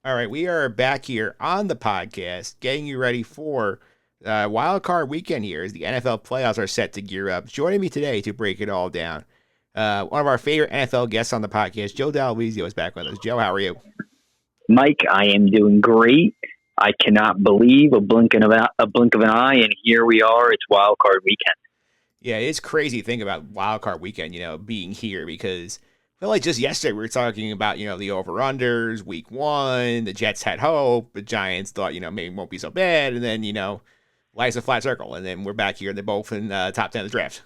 All right, we are back here on the podcast, getting you ready for wild card weekend here as the NFL playoffs are set to gear up. Joining me today to break it all down, one of our favorite NFL guests on the podcast, Joe D'Alvizio, is back with us. Joe, how are you? Mike, I am doing great. I cannot believe a blink of an eye, and here we are. It's wild card weekend. Yeah, it's crazy to think about wild card weekend, being here because I feel like just yesterday we were talking about, the over-unders, week one, the Jets had hope, the Giants thought, maybe it won't be so bad, and then, life's a flat circle, and then we're back here, and they're both in top 10 of the draft.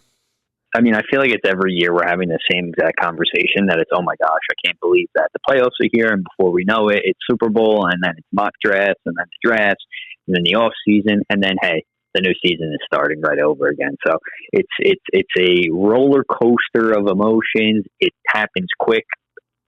I mean, I feel like it's every year we're having the same exact conversation that it's, oh my gosh, I can't believe that the playoffs are here, and before we know it, it's Super Bowl, and then it's mock drafts, and then the drafts, and then the off season, and then, hey, the new season is starting right over again. So it's a roller coaster of emotions. It happens quick.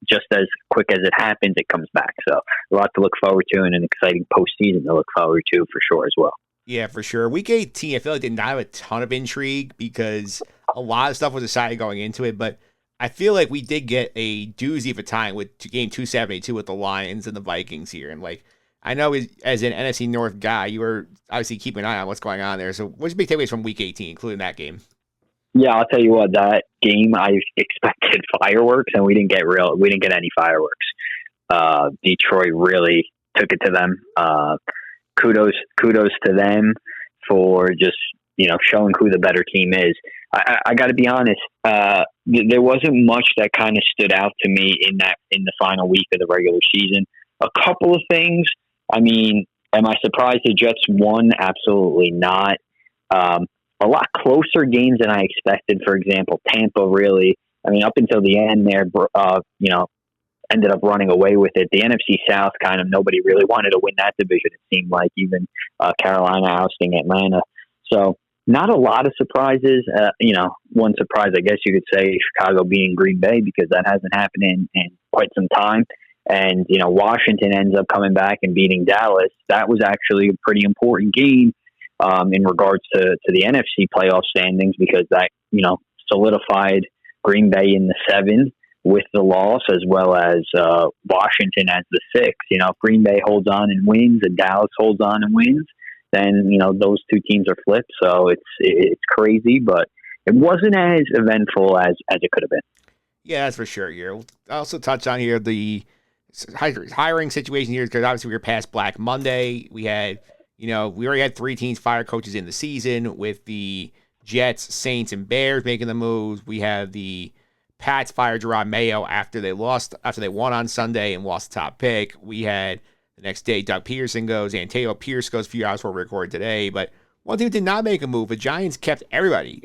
Just as quick as it happens, it comes back. So a lot to look forward to and an exciting postseason to look forward to for sure as well. Yeah, for sure. Week 18, I feel like did not have a ton of intrigue because a lot of stuff was decided going into it, but I feel like we did get a doozy of a time with game 272 with the Lions and the Vikings here. And I know as an NFC North guy, you were obviously keeping an eye on what's going on there. So what's your big takeaways from week 18, including that game? Yeah, I'll tell you what, that game I expected fireworks and we didn't get any fireworks. Detroit really took it to them. Kudos to them for just, showing who the better team is. I got to be honest. There wasn't much that kind of stood out to me in the final week of the regular season. A couple of things. I mean, am I surprised the Jets won? Absolutely not. A lot closer games than I expected. For example, Tampa really, up until the end there, ended up running away with it. The NFC South kind of nobody really wanted to win that division. It seemed like even Carolina ousting Atlanta. So not a lot of surprises. One surprise, I guess you could say, Chicago beating Green Bay because that hasn't happened in quite some time. And, Washington ends up coming back and beating Dallas. That was actually a pretty important game in regards to the NFC playoff standings because that, solidified Green Bay in the 7 with the loss as well as Washington as the 6. If Green Bay holds on and wins and Dallas holds on and wins, then, those two teams are flipped. So it's crazy, but it wasn't as eventful as it could have been. Yeah, that's for sure here. We'll also touch on here the hiring situation here because obviously we were past Black Monday. We had, we already had 3 teams fire coaches in the season with the Jets, Saints, and Bears making the moves. We have the Pats fired Jerome Mayo after they won on Sunday and lost the top pick. We had the next day Doug Peterson goes, Antonio Pierce goes a few hours before we recorded today. But one team did not make a move. The Giants kept everybody.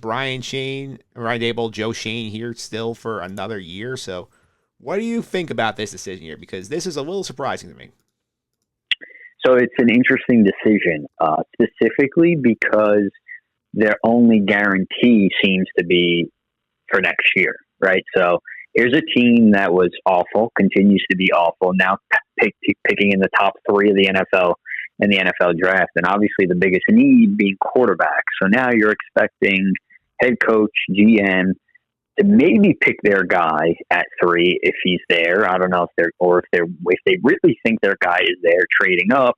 Brian Dable, Joe Shane here still for another year. So what do you think about this decision here? Because this is a little surprising to me. So it's an interesting decision, specifically because their only guarantee seems to be for next year, right? So here's a team that was awful, continues to be awful, now picking in the top 3 of the NFL in the NFL draft, and obviously the biggest need being quarterback. So now you're expecting head coach, GM, to maybe pick their guy at 3 if he's there. I don't know if they really think their guy is there, trading up,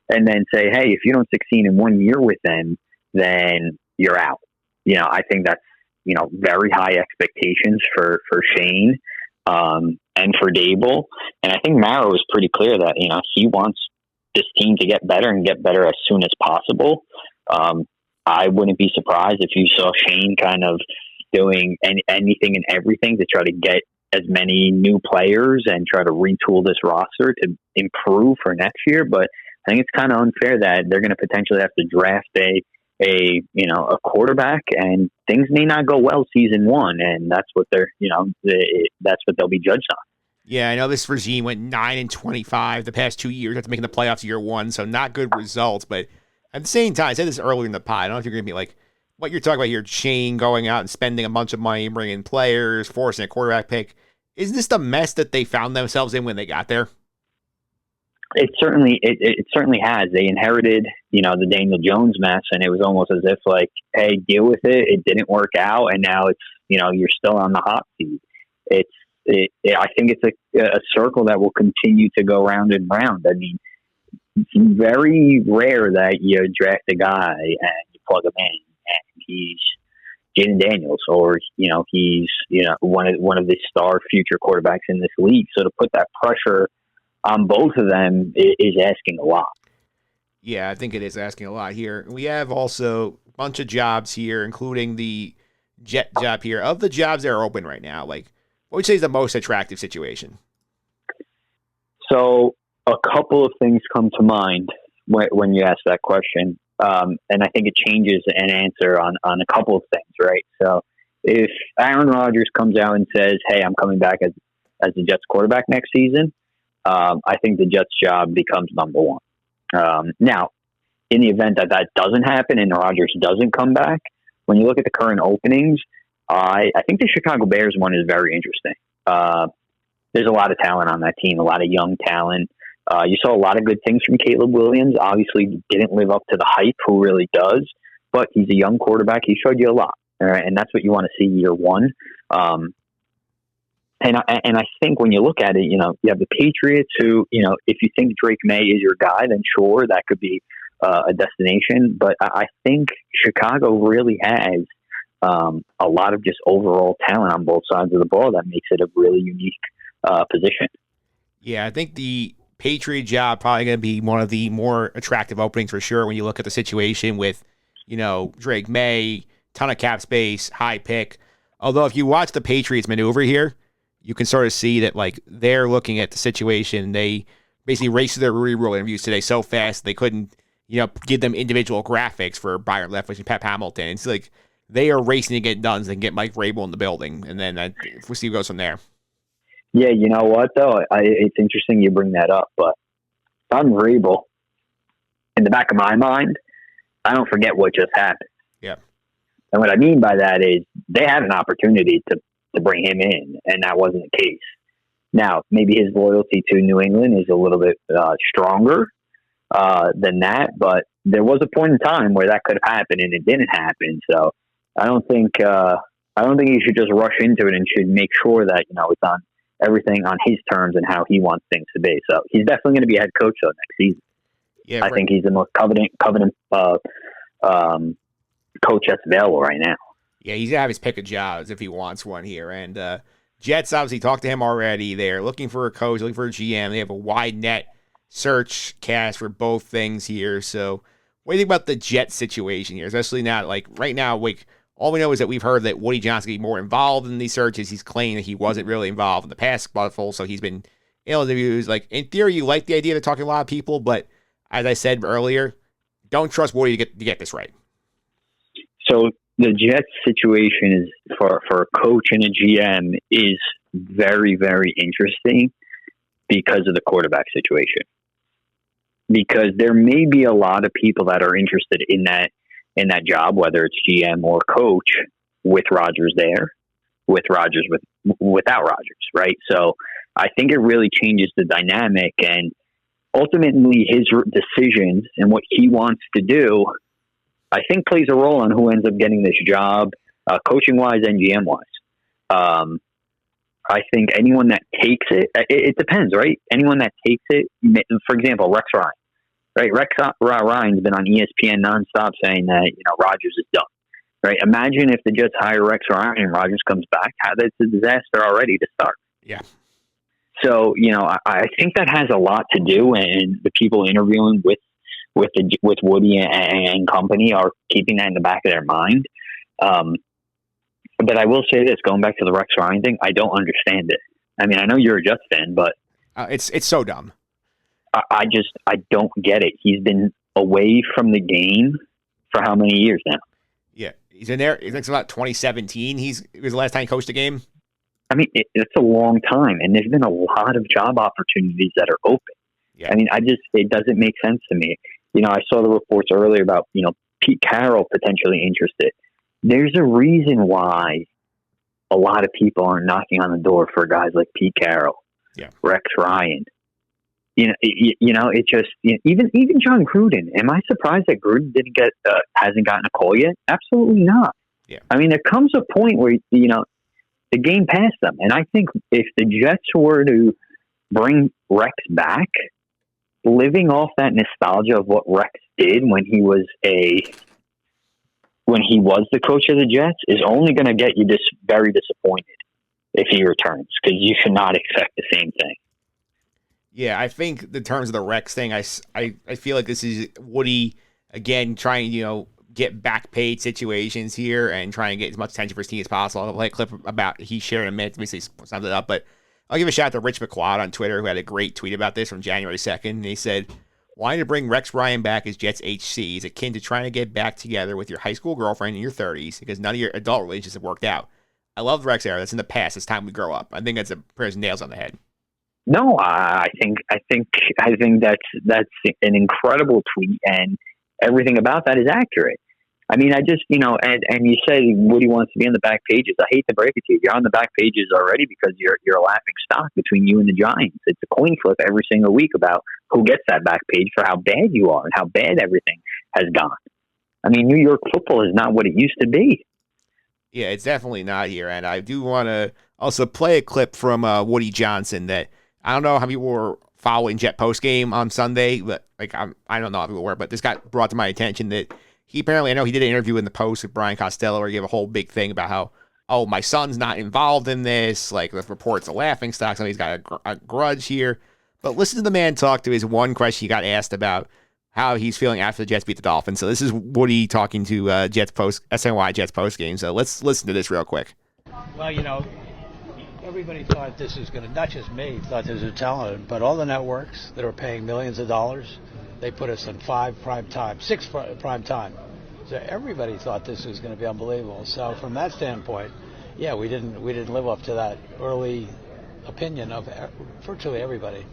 and then say, hey, if you don't succeed in 1 year with them, then you're out. I think that's very high expectations for Shane and for Dable, and I think Mara was pretty clear that he wants this team to get better and get better as soon as possible. I wouldn't be surprised if you saw Shane kind of doing anything and everything to try to get as many new players and try to retool this roster to improve for next year. But I think it's kind of unfair that they're going to potentially have to draft a quarterback, and things may not go well season 1, and that's what that's what they'll be judged on. Yeah, I know this regime went 9-25 the past 2 years after making the playoffs year 1, so not good results. But at the same time, I said this earlier in the pod, I don't know if you're going to be like, what you're talking about here, Shane going out and spending a bunch of money, bringing in players, forcing a quarterback pick. Is this the mess that they found themselves in when they got there? It certainly has. They inherited, the Daniel Jones mess, and it was almost as if like, hey, deal with it. It didn't work out, and now it's, you're still on the hot seat. I think it's a circle that will continue to go round and round. I mean, it's very rare that you draft a guy and you plug him in and he's Jaden Daniels, or he's one of the star future quarterbacks in this league. So to put that pressure on both of them is asking a lot. Yeah, I think it is asking a lot here. We have also a bunch of jobs here, including the Jet job here. Of the jobs that are open right now, like, what would you say is the most attractive situation? So a couple of things come to mind when you ask that question. And I think it changes an answer on a couple of things, right? So if Aaron Rodgers comes out and says, hey, I'm coming back as the Jets quarterback next season, I think the Jets job becomes number one. Now, in the event that doesn't happen and Rodgers doesn't come back, when you look at the current openings, I think the Chicago Bears one is very interesting. There's a lot of talent on that team, a lot of young talent. You saw a lot of good things from Caleb Williams. Obviously, didn't live up to the hype, who really does, but he's a young quarterback. He showed you a lot, all right? And that's what you want to see year one. And I think when you look at it, you have the Patriots who, if you think Drake May is your guy, then sure, that could be a destination. But I think Chicago really has a lot of just overall talent on both sides of the ball that makes it a really unique position. Yeah, I think the Patriot job probably going to be one of the more attractive openings for sure when you look at the situation with, Drake May, ton of cap space, high pick. Although if you watch the Patriots maneuver here, you can sort of see that, like, they're looking at the situation. They basically raced through their Rudy Rule interviews today so fast they couldn't, give them individual graphics for Byron Leftwich and Pep Hamilton. It's like they are racing to get done and get Mike Vrabel in the building, and then we'll see what goes from there. Yeah, you know what, though? It's interesting you bring that up, but I'm Vrabel. In the back of my mind, I don't forget what just happened. Yeah. And what I mean by that is they had an opportunity to bring him in, and that wasn't the case. Now, maybe his loyalty to New England is a little bit stronger than that, but there was a point in time where that could have happened, and it didn't happen. So I don't think you should just rush into it, and should make sure that it's on everything on his terms and how he wants things to be. So he's definitely going to be head coach though next season. Yeah, I think he's the most coveted coach that's available right now. Yeah, he's going to have his pick of jobs if he wants one here. And Jets obviously talked to him already. They're looking for a coach, looking for a GM. They have a wide net search cast for both things here. So what do you think about the Jets situation here? Especially now, like right now, like all we know is that we've heard that Woody Johnson will be more involved in these searches. He's claiming that he wasn't really involved in the past scuffle, so he's been in interviews. Like, in theory, you like the idea of talking to a lot of people, but as I said earlier, don't trust Woody to get this right. So the Jets situation is for a coach and a GM is very, very interesting because of the quarterback situation. Because there may be a lot of people that are interested in that job, whether it's GM or coach, with Rodgers there, with Rodgers without Rodgers, right? So I think it really changes the dynamic, and ultimately his decisions and what he wants to do, I think, plays a role on who ends up getting this job, coaching wise and GM wise. I think anyone that takes it depends, right? Anyone that takes it, for example, Rex Ryan. Right, Rex Ryan's been on ESPN nonstop saying that Rodgers is done. Right, imagine if the Jets hire Rex Ryan and Rodgers comes back. That's a disaster already to start. Yeah. So I think that has a lot to do, and the people interviewing with Woody and company are keeping that in the back of their mind. But I will say this, going back to the Rex Ryan thing, I don't understand it. I mean, I know you're a Jets fan, but it's so dumb. I don't get it. He's been away from the game for how many years now? Yeah, he's in there. It's about 2017. It was the last time he coached a game. I mean, it's a long time, and there's been a lot of job opportunities that are open. Yeah. I mean, it doesn't make sense to me. I saw the reports earlier about Pete Carroll potentially interested. There's a reason why a lot of people aren't knocking on the door for guys like Pete Carroll, Rex Ryan. It just even John Gruden. Am I surprised that Gruden hasn't gotten a call yet? Absolutely not. Yeah. I mean, there comes a point where the game passed them. And I think if the Jets were to bring Rex back, living off that nostalgia of what Rex did when he was the coach of the Jets is only going to get you very disappointed if he returns, because you should not expect the same thing. Yeah, I think in terms of the Rex thing, I feel like this is Woody again trying get back paid situations here and trying to get as much attention for his team as possible. I'll play a clip about he shared in a minute. Let me see sums it up, but I'll give a shout out to Rich McQuad on Twitter, who had a great tweet about this from January 2nd. And he said, "Wanting to bring Rex Ryan back as Jets HC is akin to trying to get back together with your high school girlfriend in your 30s because none of your adult relationships have worked out. I love the Rex era. That's in the past. It's time we grow up." I think that's pretty nails on the head. No, I think that's an incredible tweet, and everything about that is accurate. I mean, and you say Woody wants to be on the back pages. I hate to break it to you. You're on the back pages already because you're a laughing stock between you and the Giants. It's a coin flip every single week about who gets that back page for how bad you are and how bad everything has gone. I mean, New York football is not what it used to be. Yeah, it's definitely not here. And I do want to also play a clip from Woody Johnson that I don't know how people were following Jet postgame on Sunday, but I don't know how people were, but this got brought to my attention that he apparently, I know he did an interview in the Post with Brian Costello where he gave a whole big thing about how, oh, my son's not involved in this. Like, the report's a laughing stock. Somebody's got a grudge here. But listen to the man talk to his one question he got asked about how he's feeling after the Jets beat the Dolphins. So this is Woody talking to SNY Jets post game. So let's listen to this real quick. Well, everybody thought this was going to, not just me, thought this was talented, but all the networks that are paying millions of dollars, they put us in 6 prime time. So everybody thought this was going to be unbelievable. So from that standpoint, yeah, we didn't live up to that early opinion of virtually everybody.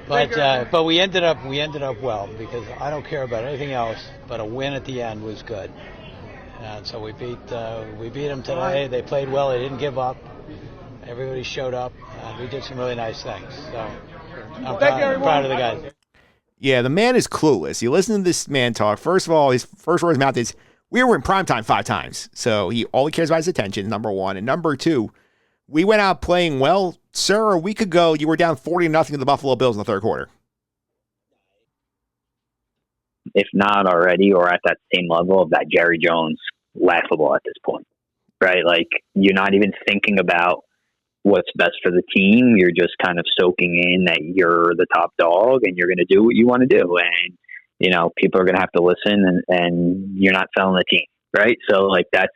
But we ended up well, because I don't care about anything else, but a win at the end was good. And so we beat them today. They played well. They didn't give up. Everybody showed up, and we did some really nice things. So I'm proud of the guys. Yeah, the man is clueless. You listen to this man talk. First of all, his first word of his mouth is, "We were in primetime 5 times." So all he cares about is attention, number one. And number two, we went out playing well. Sir, a week ago, you were down 40-0 to the Buffalo Bills in the third quarter. If not already, or at that same level of that Jerry Jones, laughable at this point, right? Like, you're not even thinking about what's best for the team. You're just kind of soaking in that you're the top dog and you're going to do what you want to do. And, people are going to have to listen, and you're not selling the team, right? So, like, that's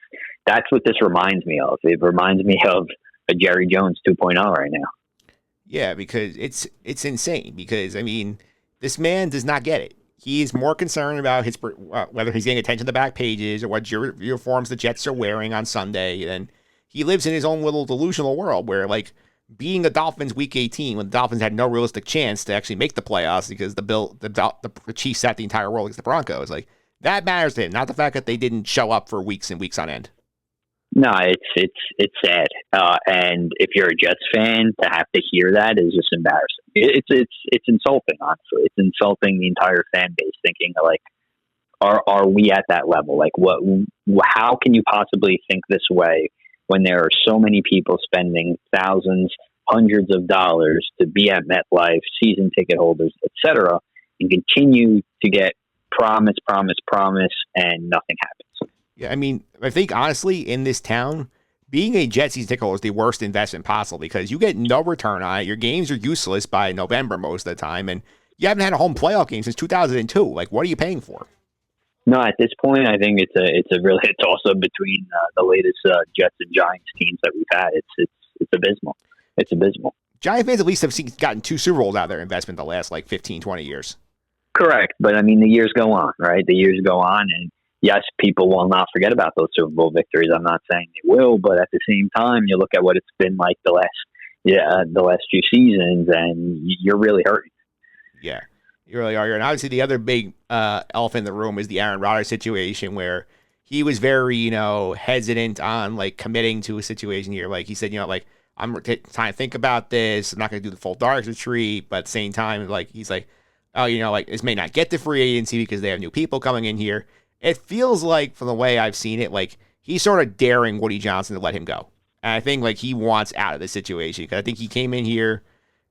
what this reminds me of. It reminds me of a Jerry Jones 2.0 right now. Yeah, because it's insane. Because, I mean, this man does not get it. He's more concerned about whether he's getting attention to the back pages or what uniforms the Jets are wearing on Sunday. And he lives in his own little delusional world where, like, being the Dolphins Week 18, when the Dolphins had no realistic chance to actually make the playoffs because the Chiefs sat the entire world against the Broncos, like, that matters to him, not the fact that they didn't show up for weeks and weeks on end. No, it's sad, and if you're a Jets fan, to have to hear that is just embarrassing. It's insulting, honestly. It's insulting the entire fan base, thinking like, are we at that level? Like, how can you possibly think this way when there are so many people spending thousands, hundreds of dollars to be at MetLife, season ticket holders, etc., and continue to get promise, and nothing happens? Yeah, I mean, I think honestly, in this town, being a Jets season ticket holder is the worst investment possible because you get no return on it. Your games are useless by November most of the time, and you haven't had a home playoff game since 2002. Like, what are you paying for? No, at this point, I think it's a toss-up between the latest Jets and Giants teams that we've had. It's abysmal. It's abysmal. Giant fans at least have gotten 2 Super Bowls out of their investment the last 15, 20 years. Correct, but I mean the years go on, right? The years go on, and yes, people will not forget about those Super Bowl victories. I'm not saying they will, but at the same time, you look at what it's been like the last few seasons, and you're really hurting. Yeah, you really are. And obviously, the other big elephant in the room is the Aaron Rodgers situation, where he was very, hesitant on committing to a situation here. Like he said, I'm trying to think about this. I'm not going to do the full dark retreat, but at the same time, he's like, oh, this may not get to free agency because they have new people coming in here. It feels like, from the way I've seen it, he's sort of daring Woody Johnson to let him go. And I think like he wants out of this situation because I think he came in here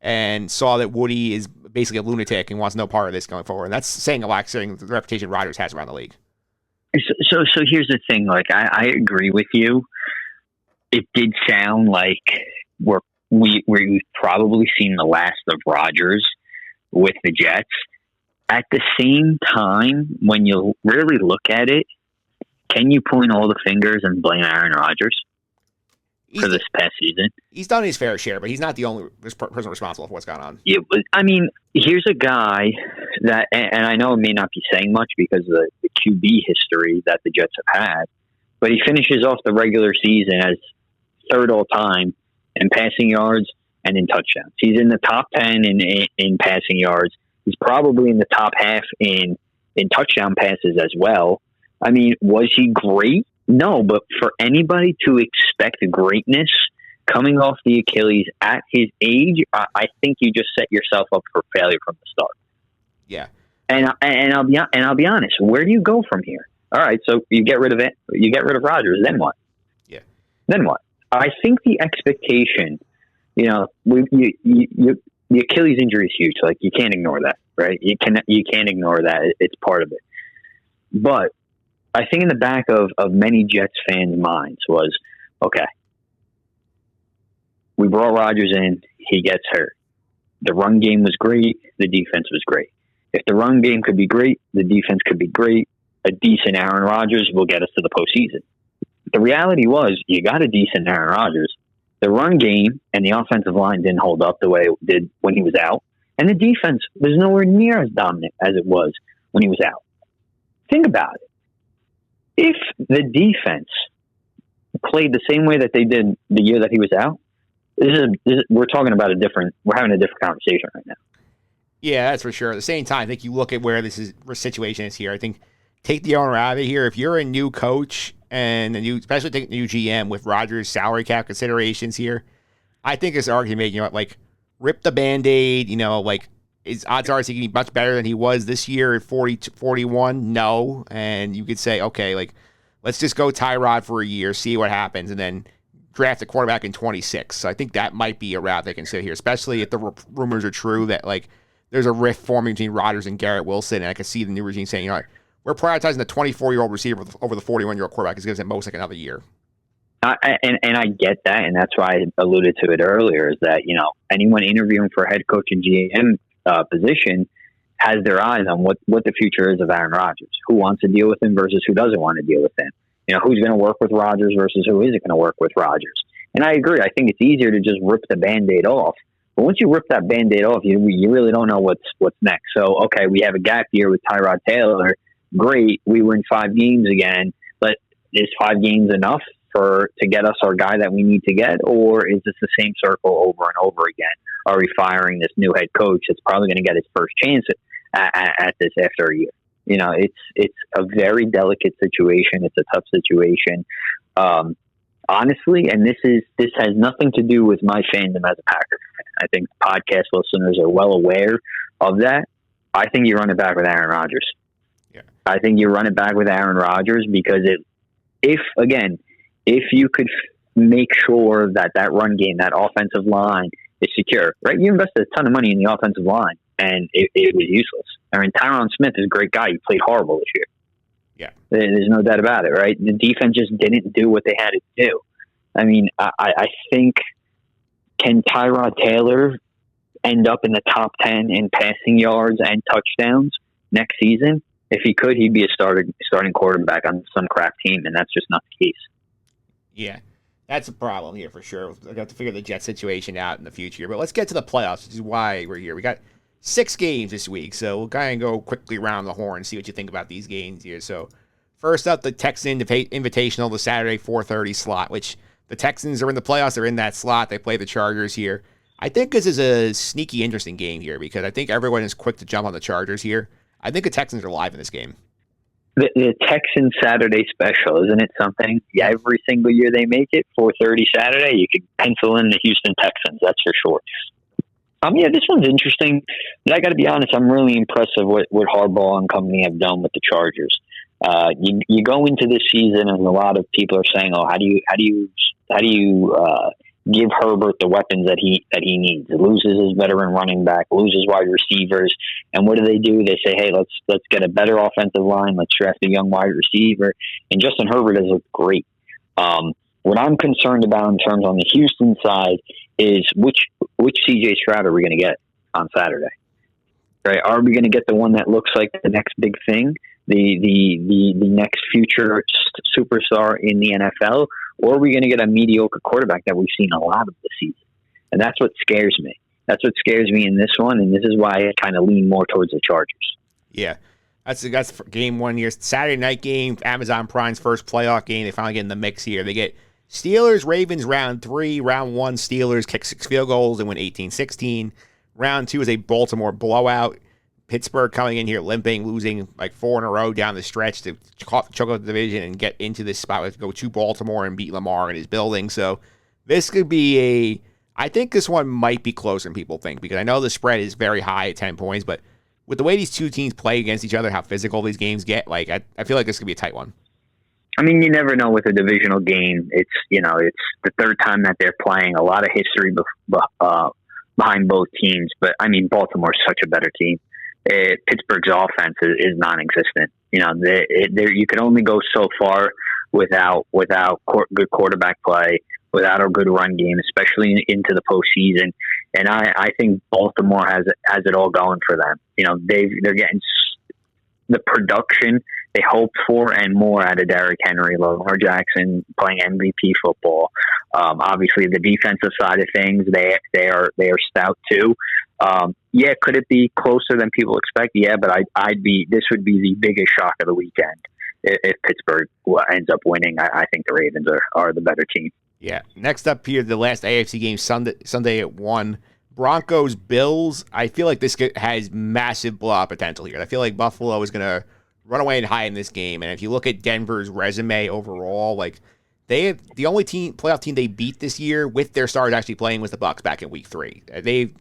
and saw that Woody is basically a lunatic and wants no part of this going forward. And that's saying a lot, considering the reputation Rodgers has around the league. So here's the thing. Like, I agree with you. It did sound like we've probably seen the last of Rodgers with the Jets. At the same time, when you really look at it, can you point all the fingers and blame Aaron Rodgers for this past season? He's done his fair share, but he's not the only person responsible for what's gone on. Yeah, I mean, here's a guy that, and I know it may not be saying much because of the QB history that the Jets have had, but he finishes off the regular season as third all time in passing yards and in touchdowns. He's in the top 10 in passing yards. He's probably in the top half in touchdown passes as well. I mean, was he great? No, but for anybody to expect greatness coming off the Achilles at his age, I think you just set yourself up for failure from the start. Yeah, and I'll be honest. Where do you go from here? All right, so you get rid of it. You get rid of Rodgers. Then what? Yeah. Then what? I think the expectation, the Achilles injury is huge. Like, you can't ignore that, right? You can't ignore that. It's part of it. But I think in the back of many Jets fans' minds was, okay, we brought Rodgers in, he gets hurt. The run game was great, the defense was great. If the run game could be great, the defense could be great. A decent Aaron Rodgers will get us to the postseason. The reality was, you got a decent Aaron Rodgers. The run game and the offensive line didn't hold up the way it did when he was out. And the defense was nowhere near as dominant as it was when he was out. Think about it. If the defense played the same way that they did the year that he was out, we're having a different conversation right now. Yeah, that's for sure. At the same time, I think you look at where this situation is here. I think take the owner out of it here. If you're a new coach and especially take the new GM with Rodgers' salary cap considerations here, I think it's argument, like rip the Band-Aid, his odds are he can be much better than he was this year at 41. No. And you could say, okay, let's just go Tyrod for a year, see what happens, and then draft a quarterback in 26. So I think that might be a route they can sit here, especially if the rumors are true that there's a rift forming between Rodgers and Garrett Wilson. And I can see the new regime saying, we're prioritizing the 24-year-old receiver over the 41-year-old quarterback. It gives at most another year. And I get that, and that's why I alluded to it earlier, is that, anyone interviewing for head coach and GM position has their eyes on what the future is of Aaron Rodgers. Who wants to deal with him versus who doesn't want to deal with him. Who's going to work with Rodgers versus who isn't going to work with Rodgers. And I agree. I think it's easier to just rip the Band-Aid off. But once you rip that Band-Aid off, you really don't know what's next. So, okay, we have a gap year with Tyrod Taylor. Great. We win 5 games again. But is 5 games enough to get us our guy that we need to get? Or is this the same circle over and over again? Are we firing this new head coach that's probably going to get his first chance at this after a year? It's a very delicate situation. It's a tough situation. Honestly, and this has nothing to do with my fandom as a Packer fan. I think podcast listeners are well aware of that. I think you run it back with Aaron Rodgers. Yeah. I think you run it back with Aaron Rodgers because if you could make sure that run game, that offensive line is secure, right? You invested a ton of money in the offensive line, and it was useless. I mean, Tyron Smith is a great guy. He played horrible this year. Yeah. There's no doubt about it, right? The defense just didn't do what they had to do. I mean, I think, can Tyrod Taylor end up in the top 10 in passing yards and touchdowns next season? If he could, he'd be a starting quarterback on some crap team, and that's just not the case. Yeah, that's a problem here for sure. We've got to figure the Jet situation out in the future. But let's get to the playoffs, which is why we're here. We got 6 games this week, so we'll kind of go quickly around the horn and see what you think about these games here. So first up, the Texan Invitational, the Saturday 4:30 slot, which the Texans are in the playoffs. They're in that slot. They play the Chargers here. I think this is a sneaky, interesting game here because I think everyone is quick to jump on the Chargers here. I think the Texans are live in this game. The Texan Saturday special, isn't it something? Yeah, every single year they make it, 4:30 Saturday, you could pencil in the Houston Texans, that's for sure. Yeah, this one's interesting. But I got to be honest, I'm really impressed with what Harbaugh and company have done with the Chargers. You go into this season, and a lot of people are saying, "Oh, how do you give Herbert the weapons that he needs? He loses his veteran running back, loses wide receivers, and what do? They say, hey, let's get a better offensive line. Let's draft a young wide receiver, and Justin Herbert has looked great. What I'm concerned about in terms on the Houston side is which CJ Stroud are we going to get on Saturday? Right? Are we going to get the one that looks like the next big thing, the next future superstar in the NFL, or are we going to get a mediocre quarterback that we've seen a lot of this season? And that's what scares me. That's what scares me in this one, and this is why I kind of lean more towards the Chargers. Yeah. That's game 1 here. Saturday night game, Amazon Prime's first playoff game. They finally get in the mix here. They get Steelers, Ravens, round 3. Round 1, Steelers kick 6 field goals and win 18-16. Round 2 is a Baltimore blowout. Pittsburgh coming in here limping, losing like 4 in a row down the stretch to choke out the division and get into this spot. We have to go to Baltimore and beat Lamar in his building. So this could be I think this one might be closer than people think, because I know the spread is very high at 10 points, but with the way these two teams play against each other, how physical these games get, like I feel like this could be a tight one. I mean, you never know with a divisional game. It's the third time that they're playing. A lot of history behind both teams, but I mean, Baltimore's such a better team. Pittsburgh's offense is non-existent. You can only go so far without good quarterback play, without a good run game, especially into the postseason. And I think Baltimore has it all going for them. They're getting the production they hoped for and more out of Derrick Henry, Lamar Jackson playing MVP football. Obviously, the defensive side of things, they are stout too. Could it be closer than people expect? Yeah, but this would be the biggest shock of the weekend if Pittsburgh ends up winning. I think the Ravens are the better team. Yeah. Next up here, the last AFC game Sunday at 1. Broncos Bills. I feel like this has massive blowout potential here. I feel like Buffalo is going to run away and hide in this game. And if you look at Denver's resume overall, like they have the only playoff team they beat this year with their stars actually playing was the Bucs back in week 3. They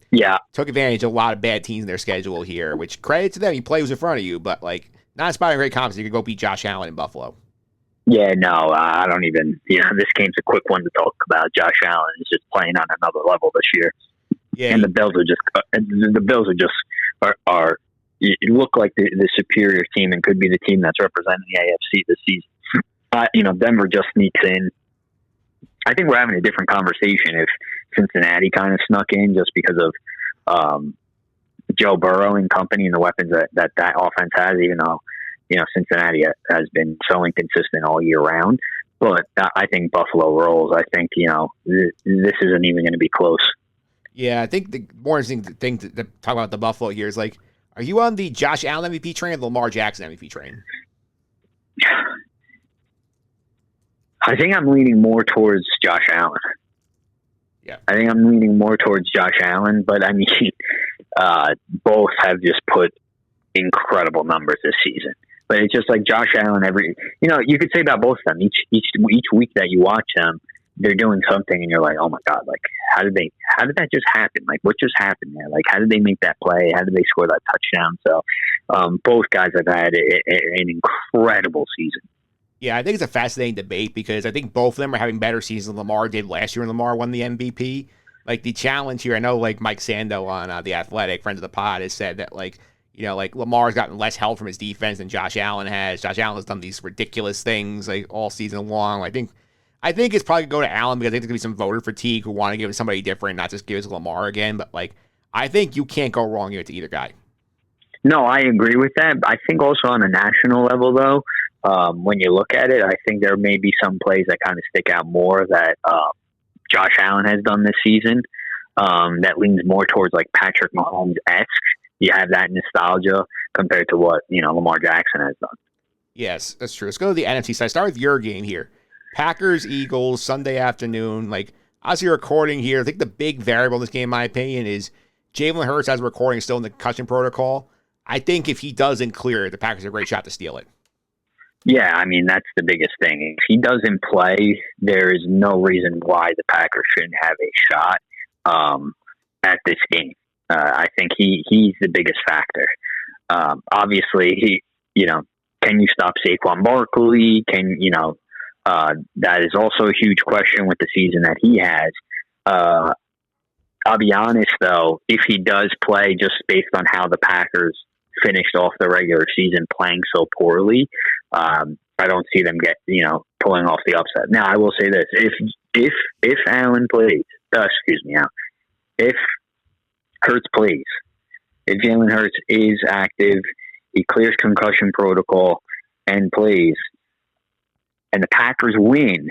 took advantage of a lot of bad teams in their schedule here, which credit to them. You play who's in front of you, but like not inspiring great confidence. You could go beat Josh Allen in Buffalo. Yeah, no, I don't even. This game's a quick one to talk about. Josh Allen is just playing on another level this year. Yeah, and the Bills are you look like the superior team and could be the team that's representing the AFC this season. Denver just sneaks in. I think we're having a different conversation if Cincinnati kind of snuck in just because of Joe Burrow and company and the weapons that offense has, even though Cincinnati has been so inconsistent all year round. But I think Buffalo rolls. I think this isn't even going to be close. Yeah, I think the more interesting thing to talk about the Buffalo here is, like, are you on the Josh Allen MVP train or the Lamar Jackson MVP train? I think I'm leaning more towards Josh Allen. Yeah. I think I'm leaning more towards Josh Allen, but I mean, both have just put incredible numbers this season. But it's just like Josh Allen, you could say about both of them. Each week that you watch them, they're doing something and you're like, oh my God, like how did that just happen? Like what just happened there? Like how did they make that play? How did they score that touchdown? So both guys have had an incredible season. Yeah, I think it's a fascinating debate because I think both of them are having better seasons than Lamar did last year when Lamar won the MVP. Like the challenge here, I know like Mike Sando on The Athletic, friends of the pod, has said that like Lamar's gotten less help from his defense than Josh Allen has. Josh Allen has done these ridiculous things like all season long. I think it's probably going to go to Allen because I think there's going to be some voter fatigue who want to give it to somebody different, not just give it to Lamar again. But like, I think you can't go wrong giving it to either guy. No, I agree with that. I think also on a national level, though, when you look at it, I think there may be some plays that kind of stick out more that Josh Allen has done this season that leans more towards like Patrick Mahomes-esque. You have that nostalgia compared to what Lamar Jackson has done. Yes, that's true. Let's go to the NFC side. Start with your game here. Packers, Eagles, Sunday afternoon. Like, as you're recording here, I think the big variable in this game, in my opinion, is Jalen Hurts, as we're recording, is still in the concussion protocol. I think if he doesn't clear it, the Packers have a great shot to steal it. Yeah, I mean, that's the biggest thing. If he doesn't play, there is no reason why the Packers shouldn't have a shot at this game. I think he's the biggest factor. Obviously, Can you stop Saquon Barkley? That is also a huge question with the season that he has. I'll be honest, though, if he does play just based on how the Packers finished off the regular season playing so poorly, I don't see them pulling off the upset. Now, I will say this: if Allen plays, if Hurts plays, if Jalen Hurts is active, he clears concussion protocol and plays, and the Packers win,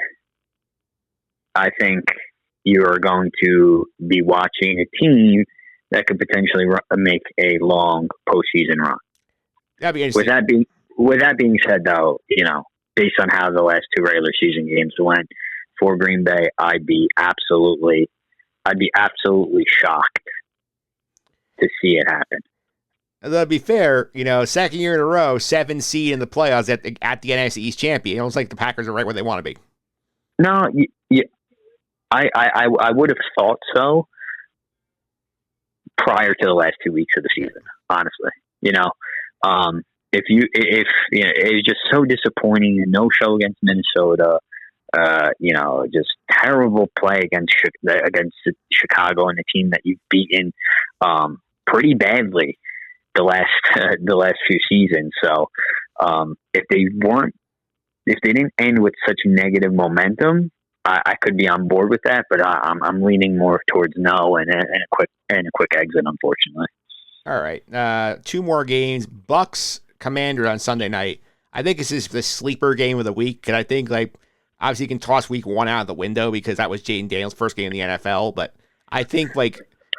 I think you are going to be watching a team that could potentially make a long postseason run. That'd be interesting. With that being said, though, based on how the last two regular season games went for Green Bay, I'd be absolutely shocked to see it happen. And to be fair, second year in a row, 7 seed in the playoffs at the NFC East champion. It looks like the Packers are right where they want to be. No, I would have thought so prior to the last 2 weeks of the season. Honestly, if it was just so disappointing. No show against Minnesota. Just terrible play against Chicago and a team that you've beaten pretty badly the last few seasons. So if they didn't end with such negative momentum, I could be on board with that, but I'm leaning more towards no and a quick exit, unfortunately. All right, 2 more games. Bucks Commanders on Sunday night. I think this is the sleeper game of the week, and I think obviously you can toss week 1 out of the window because that was Jaden Daniels' first game in the NFL, but I think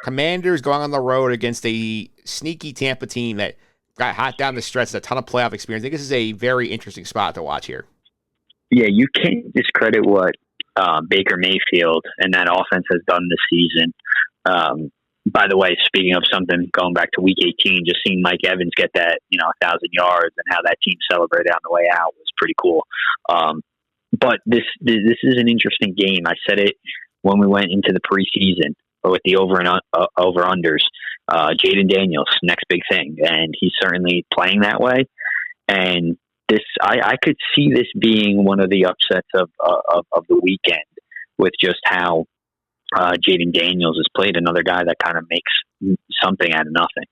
Commanders going on the road against a sneaky Tampa team that got hot down the stretch, a ton of playoff experience. I think this is a very interesting spot to watch here. Yeah, you can't discredit what Baker Mayfield and that offense has done this season. By the way, speaking of something, going back to week 18, just seeing Mike Evans get that, 1,000 yards and how that team celebrated on the way out was pretty cool. But this is an interesting game. I said it when we went into the preseason with the over-unders. Jaden Daniels, next big thing. And he's certainly playing that way. And I could see this being one of the upsets of the weekend with just how Jaden Daniels has played, another guy that kind of makes something out of nothing.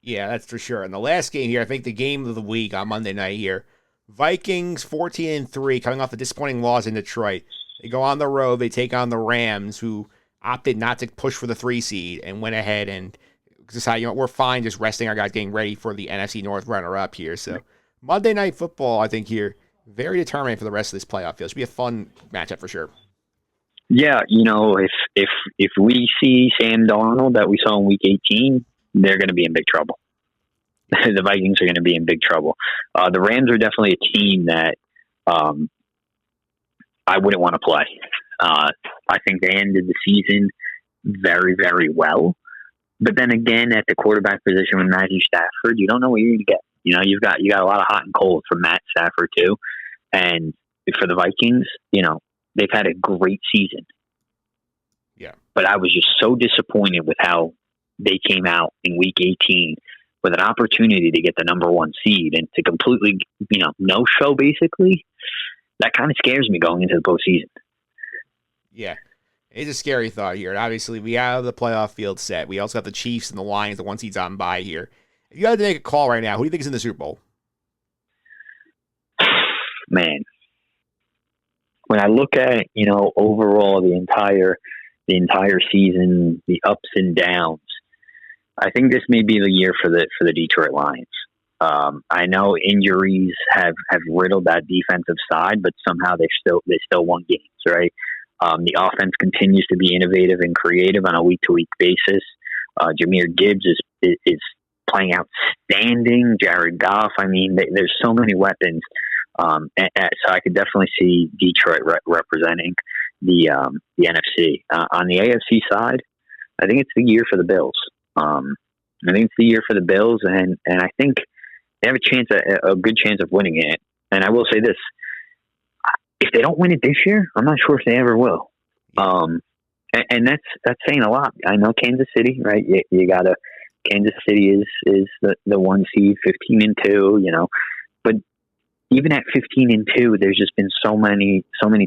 Yeah, that's for sure. And the last game here, I think the game of the week on Monday night here, Vikings 14-3, coming off a disappointing loss in Detroit. They go on the road. They take on the Rams, who opted not to push for the 3 seed and went ahead and decided, we're fine just resting our guys, getting ready for the NFC North runner-up here. So Monday Night Football, I think here, very determined for the rest of this playoff field. Should be a fun matchup for sure. Yeah, if we see Sam Darnold that we saw in Week 18, they're going to be in big trouble. The Vikings are going to be in big trouble. The Rams are definitely a team that I wouldn't want to play. I think they ended the season very, very well. But then again, at the quarterback position with Matthew Stafford, you don't know what you're going to get. You've got a lot of hot and cold from Matt Stafford too. And for the Vikings, they've had a great season. Yeah. But I was just so disappointed with how they came out in Week 18 with an opportunity to get the number 1 seed and to completely, no show basically. That kind of scares me going into the postseason. Yeah. It's a scary thought here. And obviously, we have the playoff field set. We also got the Chiefs and the Lions, the 1 seeds on bye here. If you had to make a call right now, who do you think is in the Super Bowl? Man. When I look at, overall the entire season, the ups and downs, I think this may be the year for the Detroit Lions. I know injuries have riddled that defensive side, but somehow they still won games, right? The offense continues to be innovative and creative on a week-to-week basis. Jahmyr Gibbs is playing outstanding. Jared Goff. I mean, there's so many weapons. So I could definitely see Detroit representing the NFC. On the AFC side, I think it's the year for the Bills. I think it's the year for the Bills, and I think they have a good chance of winning it. And I will say this: if they don't win it this year, I'm not sure if they ever will. And that's saying a lot. I know Kansas City, right? You gotta. Kansas City is the 1 seed, 15-2. But even at 15-2, there's just been so many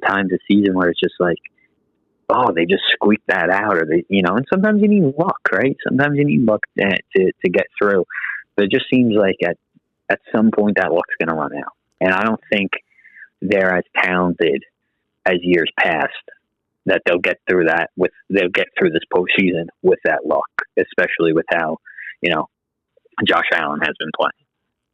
times this season where it's just like, oh, they just squeaked that out, or they, and sometimes you need luck, right? Sometimes you need luck to get through. But it just seems like at some point that luck's going to run out. And I don't think they're as talented as years past that they'll get through this postseason with that luck, especially with how, Josh Allen has been playing.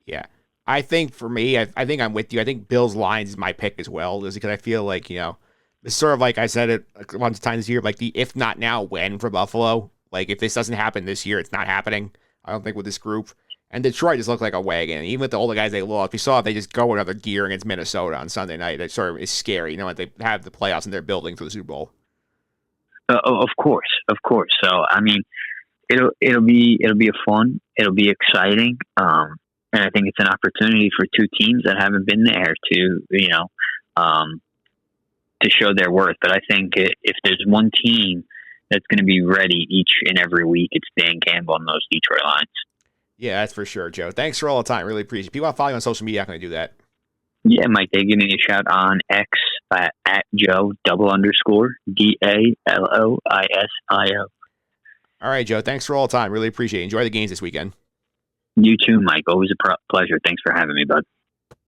Yeah. I think for me, I think I'm with you. I think Bills Lions is my pick as well, just because I feel like, it's sort of like I said it a bunch of times this year, like the if not now, when for Buffalo. Like if this doesn't happen this year, it's not happening. I don't think with this group. And Detroit just looked like a wagon. Even with all the guys they lost, we saw if they just go another gear against Minnesota on Sunday night, it sort of is scary. They have the playoffs in their building for the Super Bowl. Of course. So I mean, it'll be fun. It'll be exciting. And I think it's an opportunity for two teams that haven't been there to show their worth. But I think if there's one team that's going to be ready each and every week, it's Dan Campbell and those Detroit Lions. Yeah, that's for sure, Joe. Thanks for all the time. Really appreciate it. If you want to follow you on social media, how can I do that? Yeah, Mike, they give me a shout on X at Joe _DALOISIO. All right, Joe. Thanks for all the time. Really appreciate it. Enjoy the games this weekend. You too, Mike. Always a pleasure. Thanks for having me, bud.